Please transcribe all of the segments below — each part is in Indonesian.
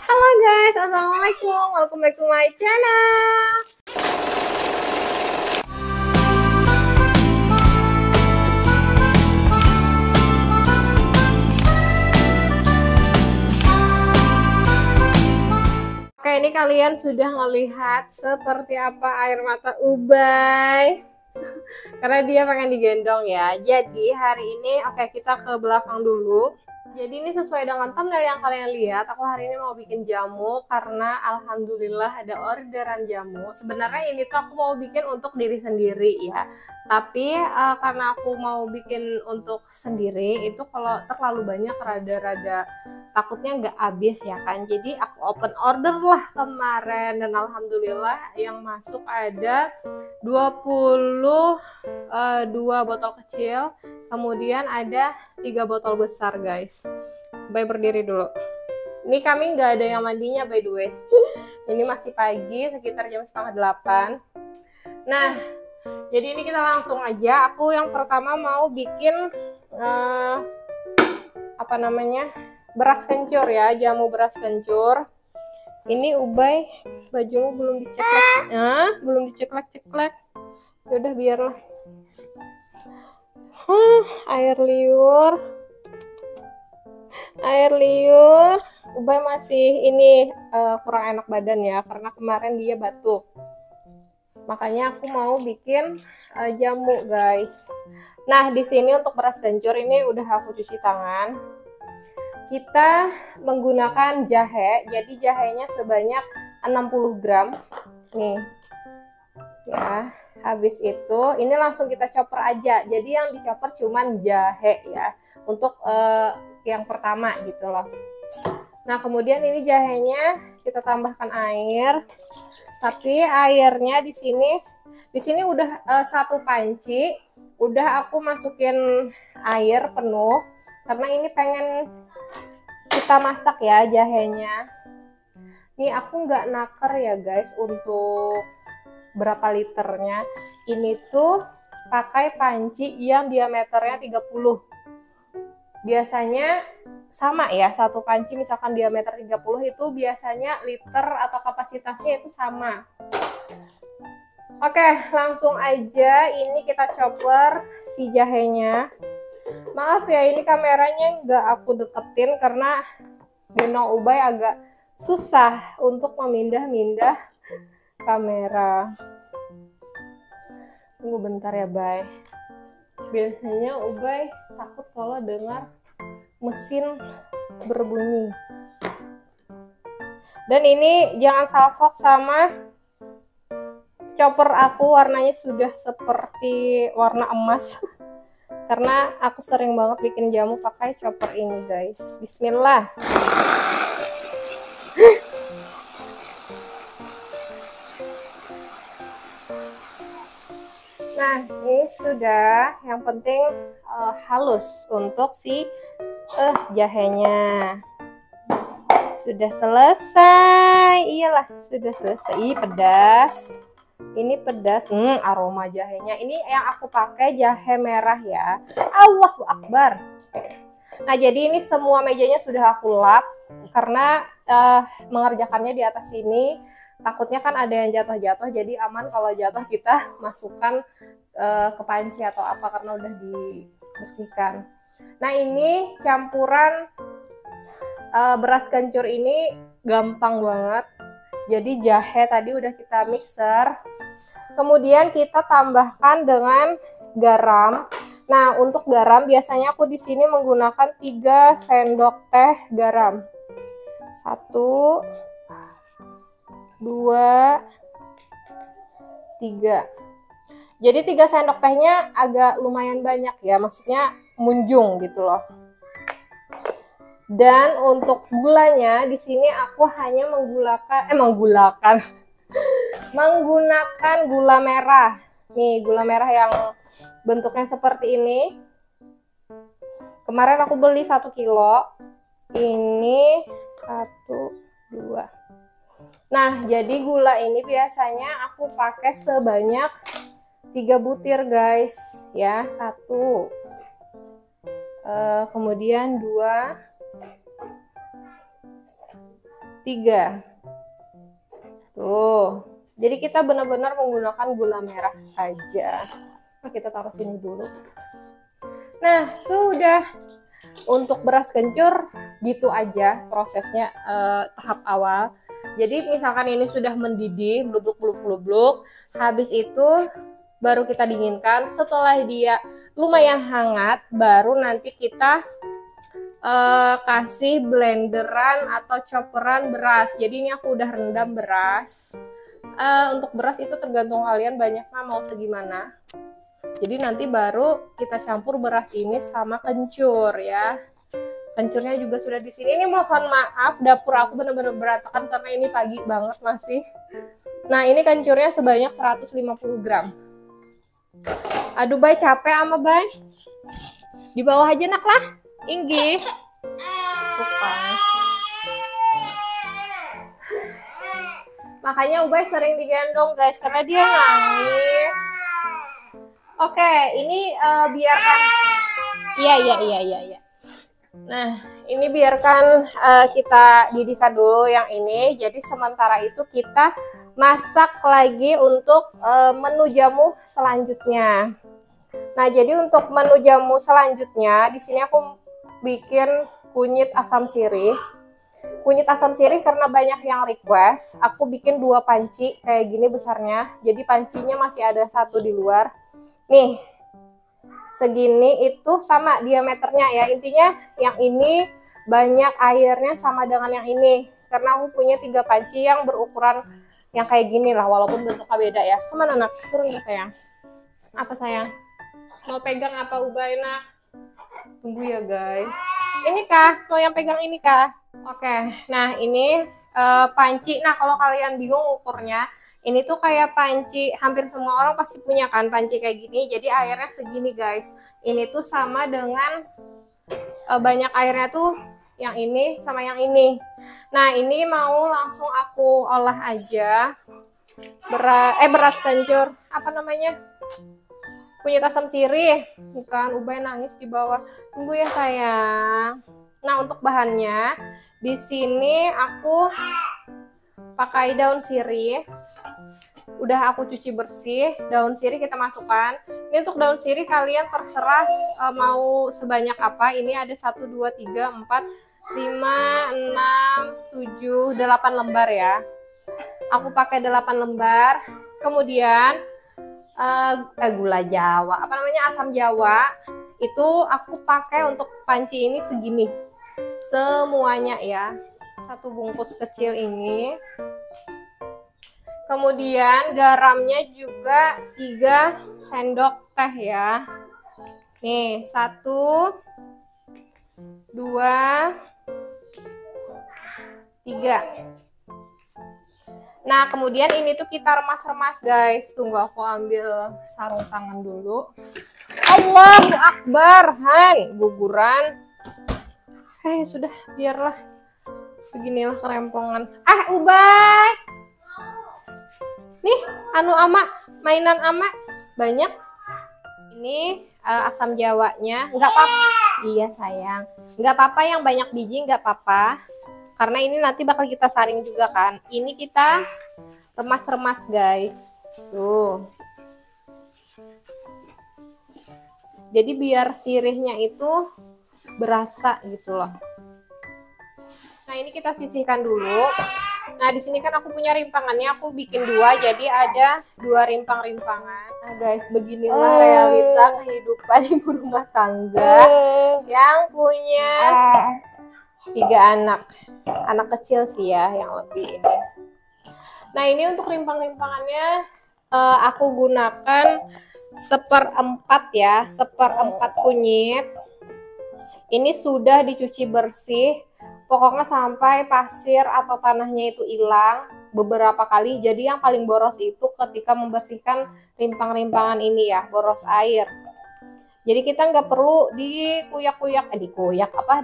Halo guys, assalamualaikum, welcome back to my channel. Oke, ini kalian sudah melihat seperti apa air mata Ubay. Karena dia pengen digendong ya. Jadi hari ini kita ke belakang dulu. Jadi ini sesuai dengan thumbnail yang kalian lihat, aku hari ini mau bikin jamu karena alhamdulillah ada orderan jamu. Sebenarnya ini tuh aku mau bikin untuk diri sendiri ya. Tapi karena aku mau bikin untuk sendiri itu kalau terlalu banyak rada-rada takutnya nggak habis ya kan. Jadi aku open order lah kemarin dan alhamdulillah yang masuk ada 22 botol kecil. Kemudian ada 3 botol besar guys. Bay berdiri dulu. Ini kami nggak ada yang mandinya by the way. Ini masih pagi sekitar jam 7:30. Nah, jadi ini kita langsung aja. Aku yang pertama mau bikin beras kencur ya, jamu beras kencur. Ini Ubay, bajumu belum diceklek, belum diceklek-ceklek. Yaudah biarlah. Air liur. Ubay masih ini kurang enak badan ya karena kemarin dia batuk. Makanya aku mau bikin jamu guys. Nah di sini untuk beras kencur ini udah aku cuci tangan. Kita menggunakan jahe. Jadi jahenya sebanyak 60 gram. Nih ya. Habis itu ini langsung kita chopper aja. Jadi yang dichopper cuman jahe ya. Untuk yang pertama gitu loh. Nah, kemudian ini jahenya kita tambahkan air. Tapi airnya di sini udah 1 panci. Udah aku masukin air penuh karena ini pengen kita masak ya jahenya. Nih aku nggak naker ya guys untuk berapa liternya. Ini tuh pakai panci yang diameternya 30. Biasanya sama ya, 1 panci misalkan diameter 30 itu biasanya liter atau kapasitasnya itu sama. Oke, langsung aja ini kita chopper si jahenya. Maaf ya, ini kameranya nggak aku deketin karena gendong Ubay agak susah untuk memindah-mindah kamera. Tunggu bentar ya Bay. Biasanya Ubay takut kalau dengar mesin berbunyi. Dan ini jangan salfok sama chopper aku, warnanya sudah seperti warna emas. Karena aku sering banget bikin jamu pakai chopper ini guys. Bismillah. Nah ini sudah, yang penting halus untuk si jahenya. Sudah selesai. Iyalah sudah selesai. Ih pedas. Ini pedas. Aroma jahenya. Ini yang aku pakai jahe merah ya. Allahu Akbar. Nah jadi ini semua mejanya sudah aku lap karena mengerjakannya di atas sini. Takutnya kan ada yang jatuh-jatuh, jadi aman kalau jatuh kita masukkan ke panci atau apa karena udah dibersihkan. Nah ini campuran beras kencur ini gampang banget. Jadi jahe tadi udah kita mixer. Kemudian kita tambahkan dengan garam. Nah untuk garam biasanya aku di sini menggunakan 3 sendok teh garam. 1, 2, 3. Jadi 3 sendok tehnya agak lumayan banyak ya, maksudnya munjung gitu loh. Dan untuk gulanya di sini aku hanya menggunakan gula merah. Nih gula merah yang bentuknya seperti ini. Kemarin aku beli 1 kilo. Ini 1, 2. Nah, jadi gula ini biasanya aku pakai sebanyak 3 butir guys, ya. 1, kemudian 2, 3. Tuh. Jadi kita benar-benar menggunakan gula merah aja. Nah, kita taruh sini dulu. Nah, sudah. Untuk beras kencur gitu aja prosesnya tahap awal. Jadi misalkan ini sudah mendidih, blubuk, habis itu baru kita dinginkan. Setelah dia lumayan hangat, baru nanti kita kasih blenderan atau chopperan beras. Jadi ini aku udah rendam beras. Untuk beras itu tergantung kalian banyaknya mau segimana. Jadi nanti baru kita campur beras ini sama kencur ya. Kencurnya juga sudah di sini. Ini mohon maaf, dapur aku benar-benar berantakan karena ini pagi banget masih. Nah, ini kencurnya sebanyak 150 gram. Aduh, Bay, capek ama Bay. Di bawah aja nak lah. Inggi. Makanya Ubay sering digendong guys karena dia nangis. Oke, ini biarkan. Iya. Nah, ini biarkan kita didihkan dulu yang ini. Jadi sementara itu kita masak lagi untuk menu jamu selanjutnya. Nah, jadi untuk menu jamu selanjutnya di sini aku bikin kunyit asam sirih. Kunyit asam sirih karena banyak yang request, aku bikin 2 panci kayak gini besarnya. Jadi pancinya masih ada 1 di luar. Nih, segini itu sama diameternya ya. Intinya yang ini banyak airnya sama dengan yang ini. Karena aku punya 3 panci yang berukuran yang kayak gini lah, walaupun bentuknya beda ya. Kemana nak? Turun ya sayang? Apa sayang? Mau pegang apa Ubay nak? Tunggu ya guys. Ini kah? Mau yang pegang ini kah? Oke, nah ini panci. Nah kalau kalian bingung ukurnya, ini tuh kayak panci, hampir semua orang pasti punya kan panci kayak gini. Jadi airnya segini guys. Ini tuh sama dengan banyak airnya tuh yang ini sama yang ini. Nah ini mau langsung aku olah aja. Beras kencur. Apa namanya? Kunyit asam sirih. Bukan, Ubay nangis di bawah. Tunggu ya sayang. Nah untuk bahannya, di sini aku pakai daun sirih. Udah aku cuci bersih, daun sirih kita masukkan. Ini untuk daun sirih kalian terserah mau sebanyak apa. Ini ada 1, 2, 3, 4, 5, 6, 7, 8 lembar ya. Aku pakai 8 lembar. Kemudian gula Jawa, apa namanya, asam Jawa. Itu aku pakai untuk panci ini segini. Semuanya ya. 1 bungkus kecil ini. Kemudian garamnya juga 3 sendok teh ya. Nih, 1, 2, 3. Nah, kemudian ini tuh kita remas-remas guys. Tunggu aku ambil sarung tangan dulu. Allahu Akbar, Han, guguran. Sudah, biarlah. Beginilah kerempongan. Ubay. Nih, anu ama, mainan ama banyak. Ini asam jawanya, nggak apa-apa. Iya sayang, nggak apa-apa yang banyak biji, nggak apa-apa. Karena ini nanti bakal kita saring juga kan. Ini kita remas-remas guys. Tuh. Jadi biar sirihnya itu berasa gitu loh. Nah ini kita sisihkan dulu. Nah di sini kan aku punya rimpangannya, aku bikin 2, jadi ada 2 rimpang-rimpangan. Nah guys, beginilah realita kehidupan ibu rumah tangga yang punya 3 anak kecil sih ya yang lebih ini. Nah ini untuk rimpang-rimpangannya aku gunakan 1/4 ya, 1/4 kunyit. Ini sudah dicuci bersih, pokoknya sampai pasir atau tanahnya itu hilang beberapa kali. Jadi yang paling boros itu ketika membersihkan rimpang-rimpangan ini ya, boros air. Jadi kita nggak perlu dikuyak-kuyak,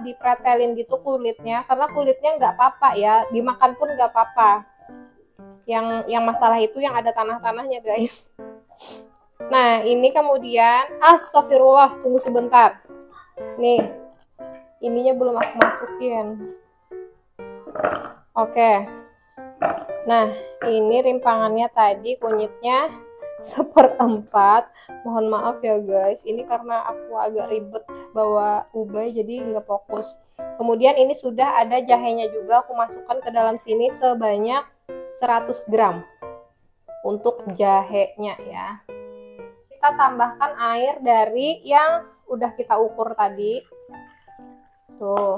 dipretelin gitu kulitnya, karena kulitnya nggak apa-apa ya, dimakan pun nggak apa-apa. Yang masalah itu yang ada tanah-tanahnya guys. Nah ini kemudian, astagfirullah, tunggu sebentar. Nih, ininya belum aku masukin. Oke. Nah, ini rimpangannya tadi kunyitnya 1/4. Mohon maaf ya guys, ini karena aku agak ribet bawa ubay jadi nggak fokus. Kemudian ini sudah ada jahenya juga, aku masukkan ke dalam sini sebanyak 100 gram untuk jahenya ya. Kita tambahkan air dari yang udah kita ukur tadi. Tuh.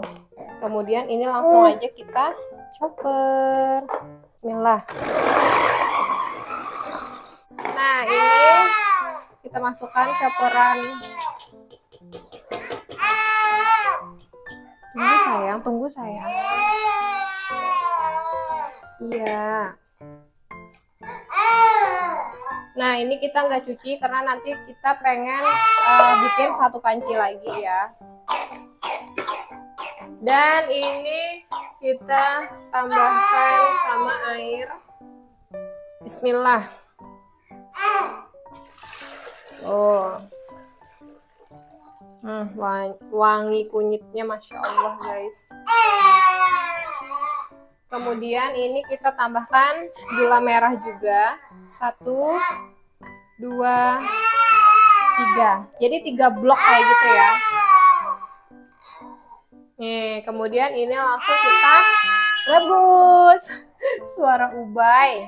Kemudian ini langsung aja kita chopper. Bismillah. Nah, ini kita masukkan chopperan. Tunggu sayang. Iya. Nah, ini kita nggak cuci karena nanti kita pengen bikin satu panci lagi ya. Dan ini kita tambahkan sama air. Bismillah. Oh, wangi kunyitnya, masya Allah guys. Kemudian ini kita tambahkan gula merah juga. 1, 2, 3. Jadi 3 blok kayak gitu ya. Nih, kemudian ini langsung kita rebus. Suara ubay.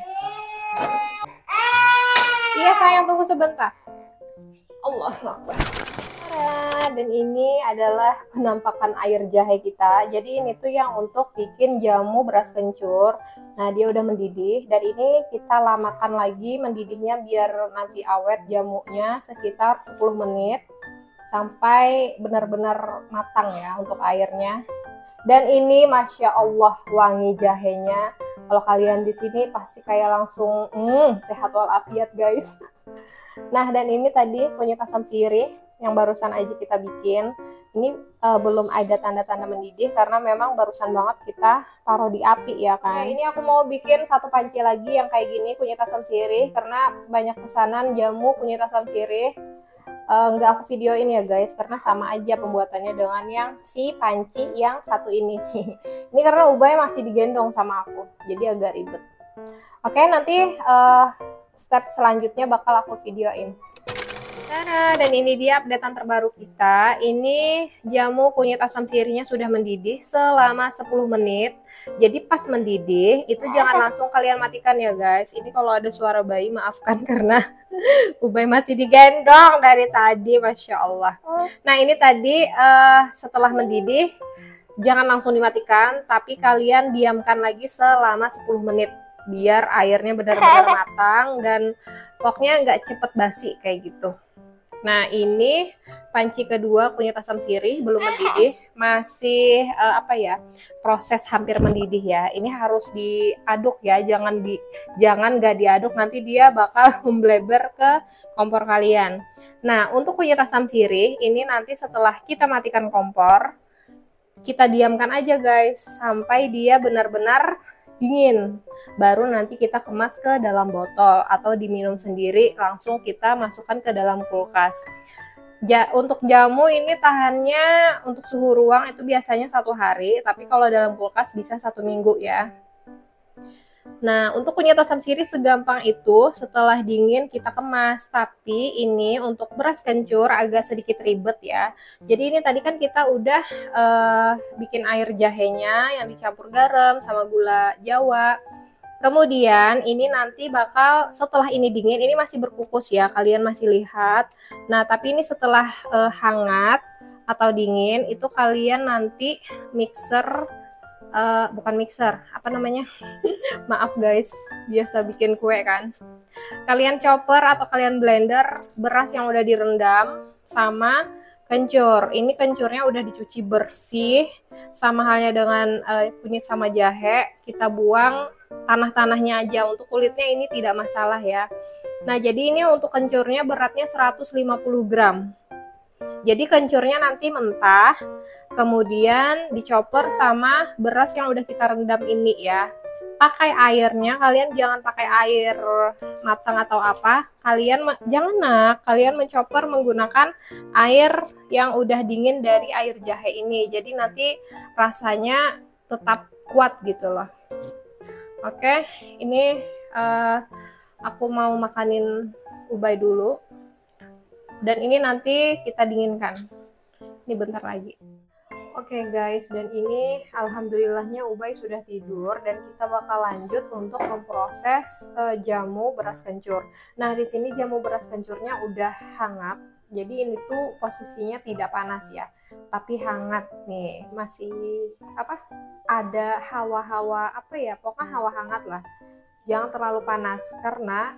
Iya sayang, tunggu sebentar. Allahu Akbar. Dan ini adalah penampakan air jahe kita. Jadi ini tuh yang untuk bikin jamu beras kencur. Nah, dia udah mendidih. Dan ini kita lamakan lagi mendidihnya biar nanti awet jamunya sekitar 10 menit. Sampai benar-benar matang ya untuk airnya. Dan ini masya Allah wangi jahenya. Kalau kalian di sini pasti kayak langsung sehat walafiat guys. Nah, dan ini tadi kunyit asam sirih yang barusan aja kita bikin. Ini belum ada tanda-tanda mendidih karena memang barusan banget kita taruh di api ya kan. Nah, ini aku mau bikin satu panci lagi yang kayak gini kunyit asam sirih karena banyak pesanan jamu kunyit asam sirih. Nggak aku videoin ya guys karena sama aja pembuatannya dengan yang si panci yang satu ini. Ini karena ubay masih digendong sama aku jadi agak ribet. Oke, nanti step selanjutnya bakal aku videoin. Tada, dan ini dia updatean terbaru kita. Ini jamu kunyit asam sirihnya sudah mendidih selama 10 menit. Jadi pas mendidih itu jangan langsung kalian matikan ya guys. Ini kalau ada suara bayi maafkan karena ubay masih digendong dari tadi, masya Allah. Nah, ini tadi setelah mendidih jangan langsung dimatikan, tapi kalian diamkan lagi selama 10 menit biar airnya benar-benar matang dan pokoknya nggak cepet basi kayak gitu. Nah, ini panci kedua kunyit asam sirih belum mendidih, masih proses hampir mendidih ya. Ini harus diaduk ya, jangan nggak diaduk, nanti dia bakal membleber ke kompor kalian. Nah, untuk kunyit asam sirih ini nanti setelah kita matikan kompor, kita diamkan aja guys sampai dia benar-benar dingin, baru nanti kita kemas ke dalam botol atau diminum sendiri, langsung kita masukkan ke dalam kulkas. Untuk jamu ini tahannya untuk suhu ruang itu biasanya 1 hari, tapi kalau dalam kulkas bisa 1 minggu ya. Nah, untuk kunyit asam sirih segampang itu setelah dingin kita kemas, tapi ini untuk beras kencur agak sedikit ribet ya. Jadi ini tadi kan kita udah bikin air jahenya yang dicampur garam sama gula Jawa. Kemudian ini nanti bakal setelah ini dingin, ini masih berkukus ya, kalian masih lihat. Nah, tapi ini setelah hangat atau dingin itu kalian nanti maaf guys, biasa bikin kue kan, kalian chopper atau kalian blender beras yang udah direndam sama kencur. Ini kencurnya udah dicuci bersih, sama halnya dengan kunyit sama jahe, kita buang tanah-tanahnya aja, untuk kulitnya ini tidak masalah ya. Nah, jadi ini untuk kencurnya beratnya 150 gram. Jadi kencurnya nanti mentah, kemudian dicopper sama beras yang udah kita rendam ini ya. Pakai airnya, kalian jangan pakai air matang atau apa. Kalian mencopper menggunakan air yang udah dingin dari air jahe ini. Jadi nanti rasanya tetap kuat gitu loh. Oke, ini aku mau makanin ubay dulu. Dan ini nanti kita dinginkan. Ini bentar lagi. Oke guys, dan ini alhamdulillahnya ubay sudah tidur dan kita bakal lanjut untuk memproses jamu beras kencur. Nah, di sini jamu beras kencurnya udah hangat. Jadi ini tuh posisinya tidak panas ya, tapi hangat nih. Masih apa? Ada hawa-hawa apa ya? Pokoknya hawa hangat lah. Jangan terlalu panas karena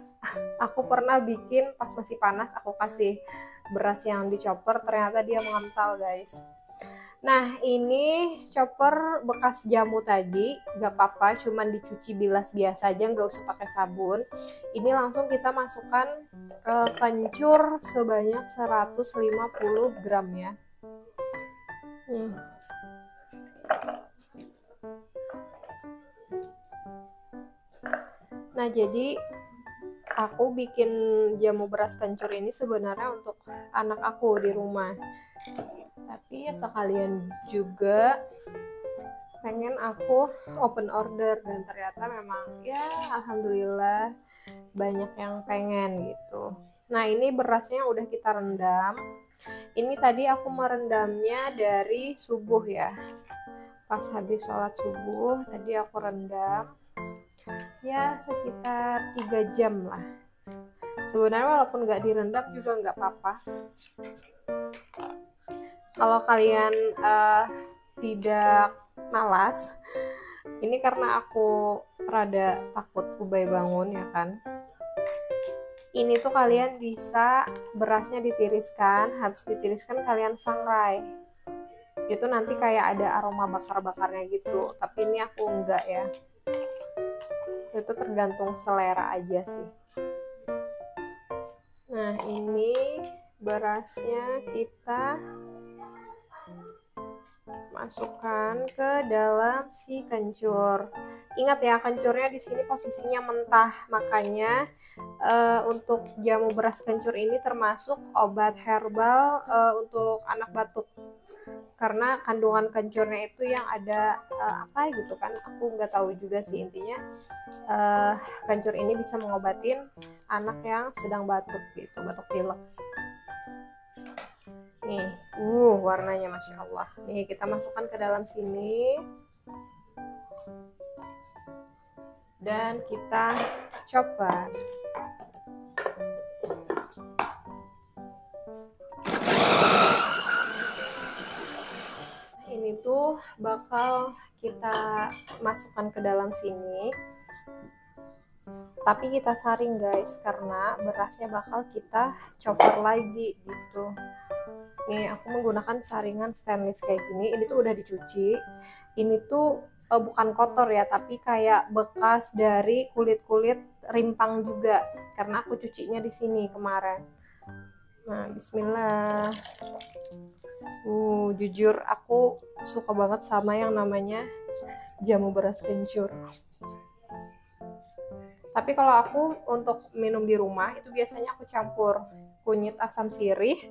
aku pernah bikin pas masih panas, aku kasih beras yang dicoper, ternyata dia mengental guys. Nah, ini chopper bekas jamu tadi, gak apa-apa, cuman dicuci bilas biasa aja, nggak usah pakai sabun. Ini langsung kita masukkan ke kencur sebanyak 150 gram ya. Nah, jadi aku bikin jamu beras kencur ini sebenarnya untuk anak aku di rumah. Tapi ya sekalian juga pengen aku open order, dan ternyata memang ya alhamdulillah banyak yang pengen gitu. Nah, ini berasnya udah kita rendam. Ini tadi aku merendamnya dari subuh ya. Pas habis sholat subuh tadi aku rendam ya sekitar 3 jam lah. Sebenarnya walaupun nggak direndam juga nggak apa-apa. Kalau kalian tidak malas, ini karena aku rada takut ubay bangun ya kan. Ini tuh kalian bisa berasnya ditiriskan, habis ditiriskan kalian sangrai. Itu nanti kayak ada aroma bakar-bakarnya gitu, tapi ini aku enggak ya. Itu tergantung selera aja sih. Nah, ini berasnya kita masukkan ke dalam si kencur. Ingat ya, kencurnya di sini posisinya mentah, makanya untuk jamu beras kencur ini termasuk obat herbal untuk anak batuk. Karena kandungan kencurnya itu yang ada apa gitu kan, aku nggak tahu juga sih, intinya kencur ini bisa mengobatin anak yang sedang batuk gitu, batuk pilek. Nih, warnanya Masya Allah. Nih, kita masukkan ke dalam sini. Dan kita chopper. Ini tuh bakal kita masukkan ke dalam sini. Tapi kita saring guys, karena berasnya bakal kita chopper lagi gitu. Nih, aku menggunakan saringan stainless kayak gini. Ini tuh udah dicuci. Ini tuh bukan kotor ya, tapi kayak bekas dari kulit-kulit rimpang juga, karena aku cucinya di sini kemarin. Nah, bismillah. Jujur aku suka banget sama yang namanya jamu beras kencur. Tapi kalau aku untuk minum di rumah itu biasanya aku campur kunyit asam sirih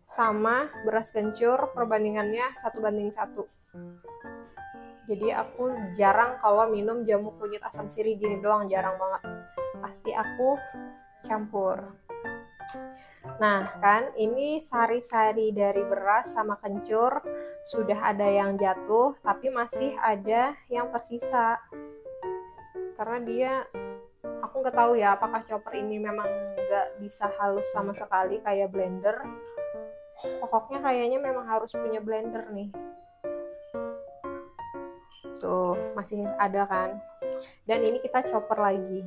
sama beras kencur, perbandingannya 1:1. Jadi aku jarang kalau minum jamu kunyit asam sirih gini doang, jarang banget. Pasti aku campur. Nah kan, ini sari-sari dari beras sama kencur sudah ada yang jatuh, tapi masih ada yang tersisa. Karena dia, aku nggak tahu ya apakah chopper ini memang nggak bisa halus sama sekali kayak blender. Pokoknya kayaknya memang harus punya blender nih. Tuh, masih ada kan. Dan ini kita chopper lagi.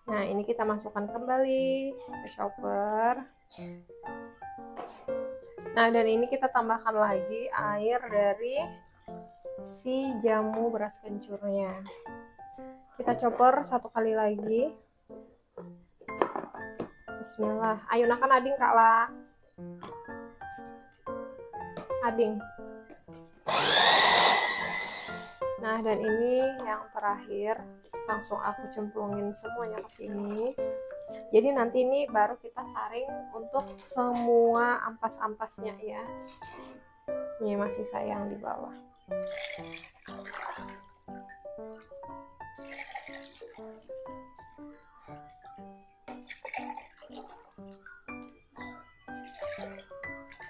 Nah, ini kita masukkan kembali ke chopper. Nah, dan ini kita tambahkan lagi air dari si jamu beras kencurnya. Kita chopper 1 kali lagi. Bismillah. Ayo nakan ading kak lah. Ading. Nah, dan ini yang terakhir, langsung aku cemplungin semuanya ke sini. Jadi nanti ini baru kita saring untuk semua ampas-ampasnya ya. Ini masih sayang di bawah.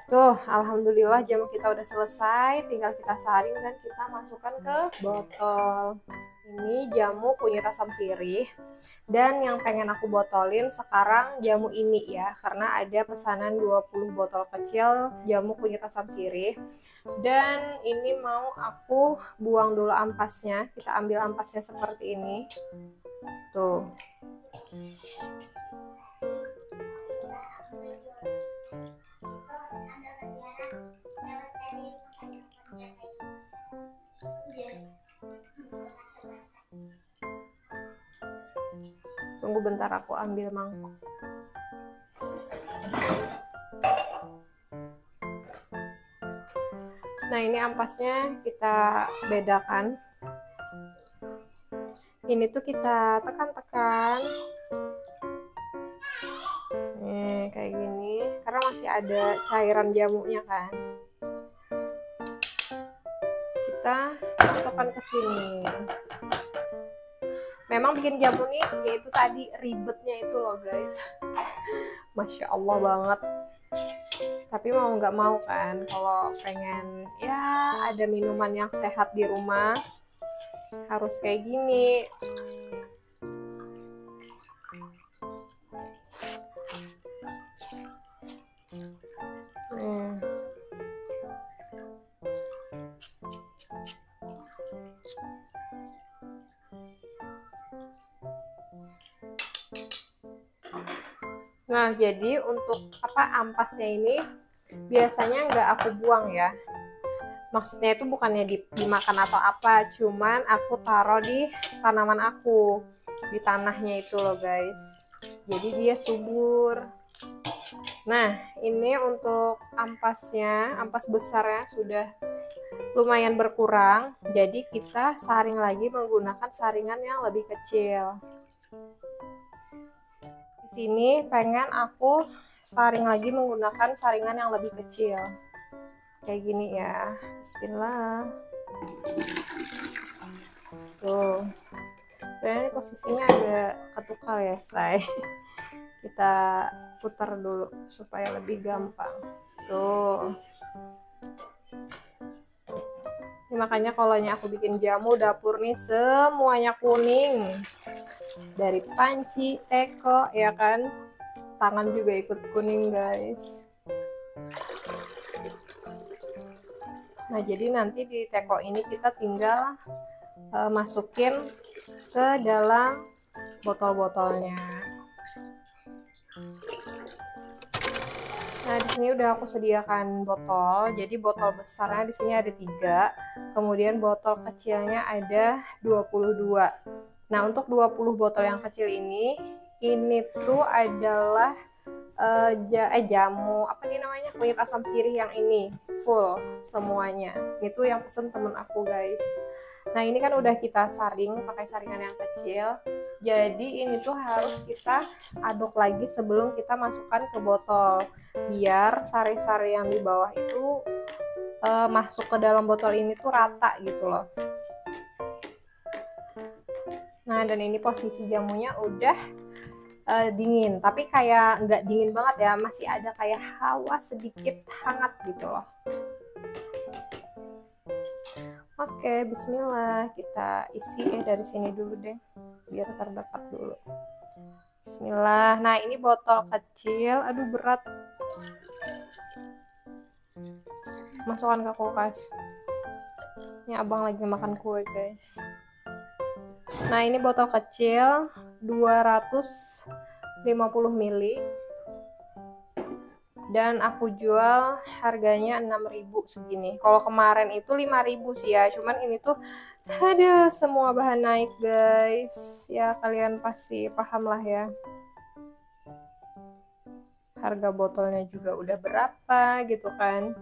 Tuh, alhamdulillah jamu kita udah selesai, tinggal kita saring dan kita masukkan ke botol. Ini jamu kunyit asam sirih, dan yang pengen aku botolin sekarang jamu ini ya, karena ada pesanan 20 botol kecil jamu kunyit asam sirih. Dan ini mau aku buang dulu ampasnya, kita ambil ampasnya seperti ini. Tuh. Tunggu bentar, aku ambil mangkok. Nah, ini ampasnya kita bedakan. Ini tuh kita tekan-tekan. Nih, kayak gini. Karena masih ada cairan jamunya kan. Kita masukkan ke sini. Memang bikin jamu nih, yaitu tadi ribetnya itu loh guys. Masya Allah banget. Tapi mau nggak mau kan, kalau pengen ya ada minuman yang sehat di rumah, harus kayak gini. Nah, jadi untuk ampasnya ini biasanya nggak aku buang ya. Maksudnya itu bukannya dimakan atau apa, cuman aku taruh di tanaman aku, di tanahnya itu loh guys. Jadi dia subur. Nah, ini untuk ampasnya, ampas besarnya sudah lumayan berkurang. Jadi kita saring lagi menggunakan saringan yang lebih kecil. Di sini pengen aku saring lagi menggunakan saringan yang lebih kecil. Kayak gini ya. Bismillah. Tuh. Sebenarnya posisinya agak ketukar ya, say. Kita putar dulu supaya lebih gampang. Tuh. Ini makanya kalau aku bikin jamu dapur nih semuanya kuning. Dari panci, teko, ya kan? Tangan juga ikut kuning guys. Nah, jadi nanti di teko ini kita tinggal masukin ke dalam botol-botolnya. Nah, di sini udah aku sediakan botol. Jadi botol besarnya di sini ada 3, kemudian botol kecilnya ada 22. Nah, untuk 20 botol yang kecil ini tuh adalah jamu, apa nih namanya, kunyit asam sirih yang ini, full semuanya. Itu yang pesen temen aku guys. Nah, ini kan udah kita saring pakai saringan yang kecil. Jadi ini tuh harus kita aduk lagi sebelum kita masukkan ke botol, biar sari-sari yang di bawah itu masuk ke dalam botol ini tuh rata gitu loh. Nah, dan ini posisi jamunya udah dingin, tapi kayak nggak dingin banget ya, masih ada kayak hawa sedikit hangat gitu loh. Oke, bismillah, kita isi dari sini dulu deh, biar terdekat dulu. Bismillah. Nah, ini botol kecil, aduh berat. Masukkan ke kulkas. Ini abang lagi makan kue guys. Nah, ini botol kecil 250 ml dan aku jual harganya 6.000 segini. Kalau kemarin itu 5.000 sih ya, cuman ini tuh ada semua bahan naik guys. Ya kalian pasti paham lah ya. Harga botolnya juga udah berapa gitu kan.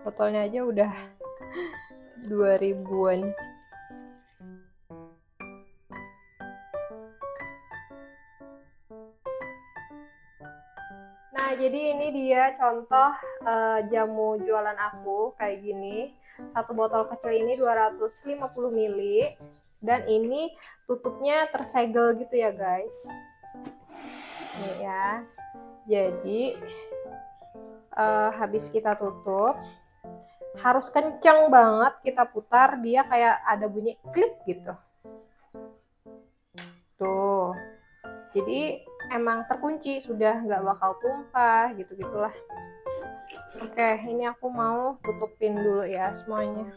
Botolnya aja udah 2.000-an. . 。 . 。 . . . . . . . . . 。. . 。 . . 。 . . . . 。. 。 . 。 . . 。 . 。 . 。 . 。 . 。 . 。 . 。 。 . 。 。 . 。 . 。 . 。 . 。 。 . 。 . 。jadi ini dia contoh jamu jualan aku kayak gini. Satu botol kecil ini 250 ml dan ini tutupnya tersegel gitu ya guys. Nih ya. Jadi habis kita tutup harus kenceng banget kita putar, dia kayak ada bunyi klik gitu. Tuh. Jadi emang terkunci, sudah nggak bakal tumpah gitu-gitulah. Oke, ini aku mau tutupin dulu ya semuanya.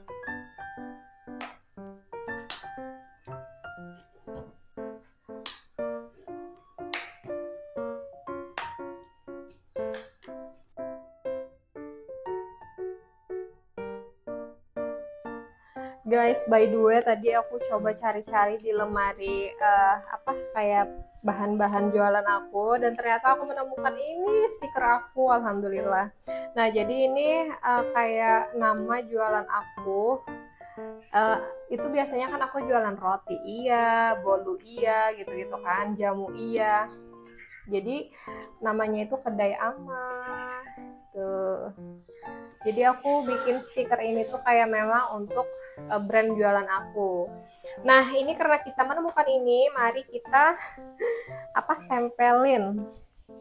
Guys, by the way, tadi aku coba cari-cari di lemari kayak bahan-bahan jualan aku, dan ternyata aku menemukan ini stiker aku, alhamdulillah. Nah, jadi ini kayak nama jualan aku. Itu biasanya kan aku jualan roti iya, bolu iya, gitu-gitu kan, jamu iya. Jadi namanya itu Kedai Amah. Tuh. Jadi aku bikin stiker ini tuh kayak memang untuk brand jualan aku. Nah, ini karena kita menemukan ini, mari kita tempelin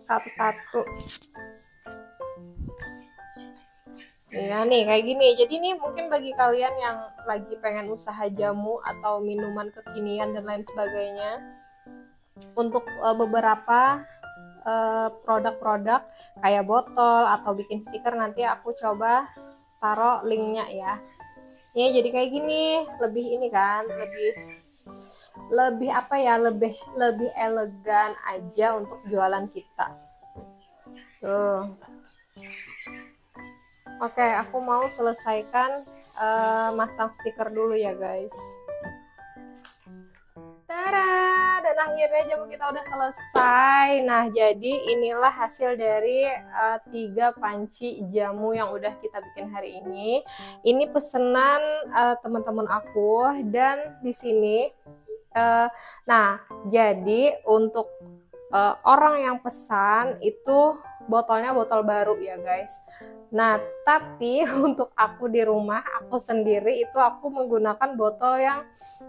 satu-satu. Iya nih, kayak gini. Jadi nih mungkin bagi kalian yang lagi pengen usaha jamu atau minuman kekinian dan lain sebagainya, untuk beberapa produk-produk kayak botol atau bikin stiker, nanti aku coba taruh linknya ya. Ya, jadi kayak gini, lebih ini kan, lebih apa ya, lebih elegan aja untuk jualan kita. Tuh. Oke, aku mau selesaikan masang stiker dulu ya guys. Tara, dan akhirnya jamu kita udah selesai. Nah, jadi inilah hasil dari 3 panci jamu yang udah kita bikin hari ini. Ini pesanan teman-teman aku, dan di sini nah, jadi untuk orang yang pesan itu botolnya botol baru ya guys. Nah, tapi untuk aku di rumah, aku sendiri itu aku menggunakan botol yang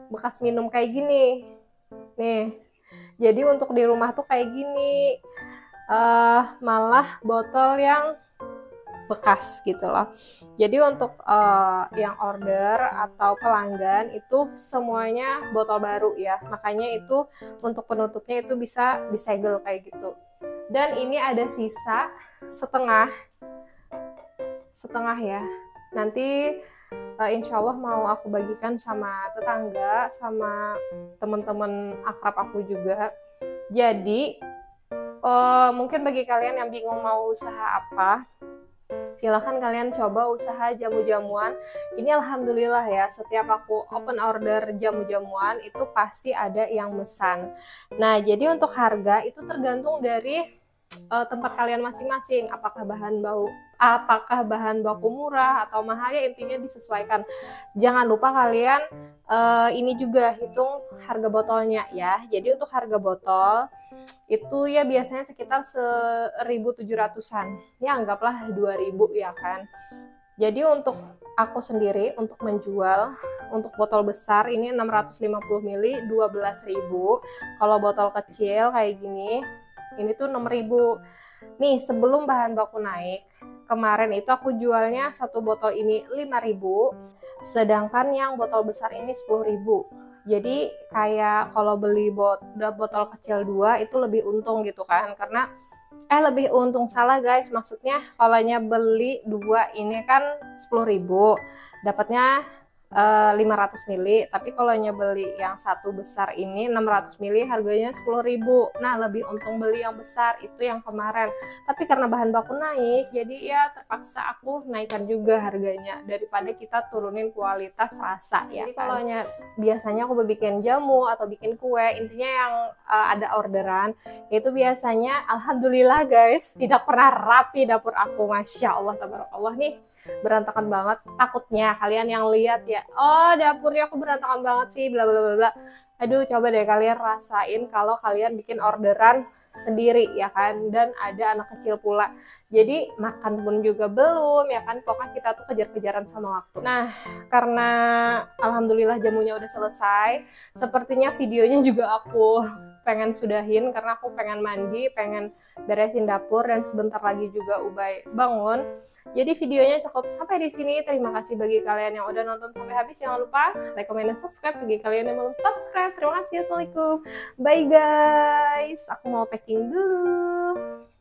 bekas minum kayak gini. Nih, jadi untuk di rumah tuh kayak gini, malah botol yang bekas gitu loh. Jadi untuk yang order atau pelanggan itu semuanya botol baru ya. Makanya itu untuk penutupnya itu bisa disegel kayak gitu. Dan ini ada sisa setengah ya. Nanti insya Allah mau aku bagikan sama tetangga, sama teman-teman akrab aku juga. Jadi mungkin bagi kalian yang bingung mau usaha apa, silahkan kalian coba usaha jamu-jamuan. Ini alhamdulillah ya, setiap aku open order jamu-jamuan itu pasti ada yang mesan. Nah, jadi untuk harga itu tergantung dari tempat kalian masing-masing, apakah bahan baku murah atau mahal, ya intinya disesuaikan. Jangan lupa kalian ini juga hitung harga botolnya ya. Jadi untuk harga botol itu ya biasanya sekitar 1.700-an, ya anggaplah 2.000 ya kan. Jadi untuk aku sendiri untuk menjual untuk botol besar ini 650 ml 12.000. Kalau botol kecil kayak gini ini tuh 6.000. Nih, sebelum bahan baku naik, kemarin itu aku jualnya satu botol ini 5.000, sedangkan yang botol besar ini 10.000. Jadi kayak kalau beli botol kecil 2 itu lebih untung gitu kan, karena lebih untung, salah guys, maksudnya kalau beli 2 ini kan 10.000, dapatnya 500 ml, tapi kalau beli yang satu besar ini 600 ml harganya 10.000. Nah, lebih untung beli yang besar itu yang kemarin. Tapi karena bahan baku naik, jadi ya terpaksa aku naikkan juga harganya daripada kita turunin kualitas rasa ya. Jadi kalau biasanya aku bikin jamu atau bikin kue, intinya yang ada orderan itu biasanya alhamdulillah guys tidak pernah rapi dapur aku. Masya Allah, tabarakallah, nih berantakan banget. Takutnya kalian yang lihat ya, oh dapurnya aku berantakan banget sih, bla bla bla bla. Aduh, coba deh kalian rasain kalau kalian bikin orderan sendiri ya kan, dan ada anak kecil pula. Jadi makan pun juga belum ya kan, pokoknya kita tuh kejar-kejaran sama waktu. Nah, karena alhamdulillah jamunya udah selesai, sepertinya videonya juga aku pengen sudahin karena aku pengen mandi, pengen beresin dapur, dan sebentar lagi juga Ubay bangun. Jadi videonya cukup sampai di sini. Terima kasih bagi kalian yang udah nonton sampai habis. Jangan lupa like, comment, dan subscribe bagi kalian yang belum subscribe. Terima kasih. Assalamualaikum. Bye guys. Aku mau packing dulu.